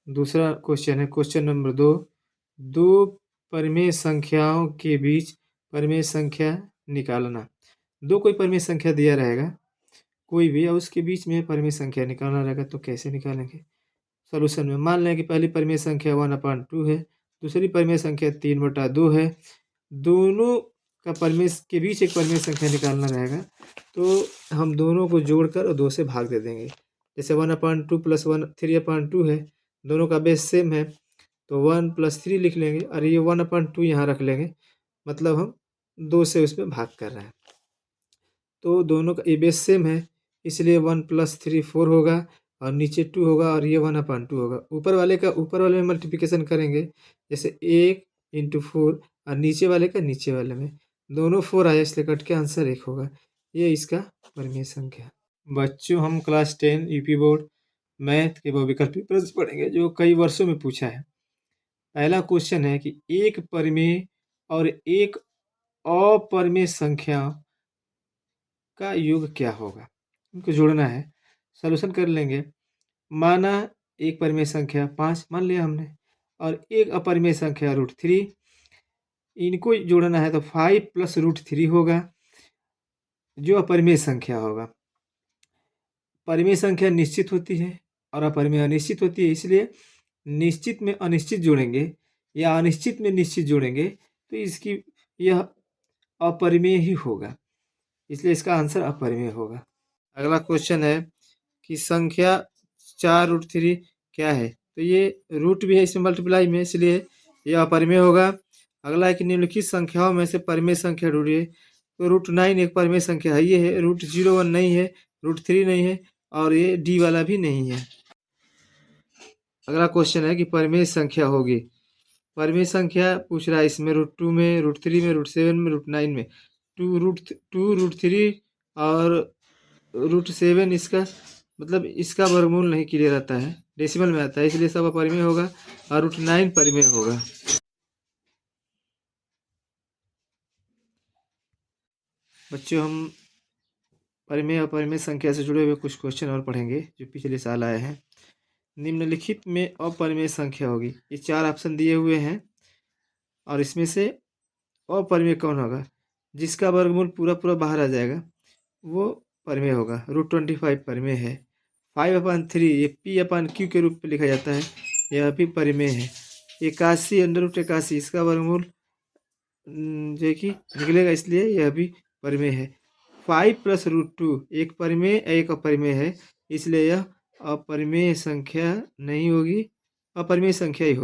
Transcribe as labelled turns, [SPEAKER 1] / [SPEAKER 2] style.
[SPEAKER 1] दूसरा क्वेश्चन है, question number 2। दो परिमेय संख्याओं के बीच परिमेय संख्या निकालना। दो कोई परिमेय संख्या दिया रहेगा कोई भी, और उसके बीच में परिमेय संख्या निकालना रहेगा, तो कैसे निकालेंगे? सॉल्यूशन में मान लें कि पहली परिमेय संख्या 1/2 है, दूसरी परिमेय संख्या 3/2 है। दोनों का परिमेय के बीच एक परिमेय संख्या निकालना रहेगा, तो हम दोनों को जोड़कर और 2 से भाग दे देंगे। जैसे 1/2 प्लस 3/2 है, दोनों का बेस सेम है, तो 1 + 3 लिख लेंगे और ये 1/2 यहाँ रख लेंगे, मतलब हम 2 से उसमें भाग कर रहे हैं। तो दोनों का ये बेस सेम है, इसलिए 1 + 3 4 होगा और नीचे 2 होगा और ये 1/2 होगा। ऊपर वाले में मल्टीप्लिकेशन करेंगे, जैसे 1 × 4 और नीचे वाले का नीचे वाले में, दोनों 4 आया इसलिए कट के आंसर 1 होगा। ये इसका परिमेय संख्या। बच्चों, हम क्लास 10 यूपी बोर्ड मैथ के बहुविकल्पी प्रश्न पढ़ेंगे जो कई वर्षों में पूछा है। पहला क्वेश्चन है कि एक परिमेय और एक अपरिमेय संख्या का योग क्या होगा? इनको जोड़ना है, सॉल्यूशन कर लेंगे। माना एक परिमेय संख्या 5 मान लिया हमने और एक अपरिमेय संख्या √3, इनको जोड़ना है तो 5 + √3 होगा जो अपरिमेय संख्या होगा। परिमेय संख्या निश्चित होती है और अपरिमेय अनिश्चित होती है, इसलिए निश्चित में अनिश्चित जोड़ेंगे या अनिश्चित में निश्चित जोड़ेंगे तो इसकी यह अपरिमेय ही होगा, इसलिए इसका आंसर अपरिमेय होगा। अगला क्वेश्चन है कि संख्या 4√3 क्या है? तो ये रूट भी है इसमें मल्टीप्लाई में, इसलिए यह अपरिमेय होगा। अगला है कि निम्नलिखित संख्याओं में से परिमेय संख्या ढूंढिए। तो √9 एक परिमेय संख्या है, ये है। √01 नहीं है, √3 नहीं है और ये डी वाला भी नहीं है। अगला क्वेश्चन है कि परिमेय संख्या होगी। परिमेय संख्या पूछ रहा है इसमें √2 में, √3 में, √7 में, √9 में। 2 √3 और √7 इसका मतलब इसका वर्गमूल नहीं क्लियर आता है, डेसिमल में आता है, इसलिए सब अपरिमेय होगा और √9 परिमेय होगा। बच्चों, हम परिमेय और अपरिमेय संख्या से जुड़े हुए कुछ क्वेश्चन और पढ़ेंगे जो पिछले साल आए हैं। निम्नलिखित में अपरिमेय संख्या होगी, ये 4 ऑप्शन दिए हुए हैं और इसमें से अपरिमेय कौन होगा? जिसका वर्गमूल पूरा पूरा बाहर आ जाएगा वो परिमेय होगा। √25 परिमेय है। 5/3 ये P/Q के रूप में लिखा जाता है, यह भी परिमेय है। 81 √81 इसका वर्गमूल जो है कि निकलेगा, इसलिए यह भी परिमेय है। 5 + √2 एक परिमेय एक अपरिमेय है, इसलिए यह अपरिमेय संख्या नहीं होगी, अपरिमेय संख्या ही होगी।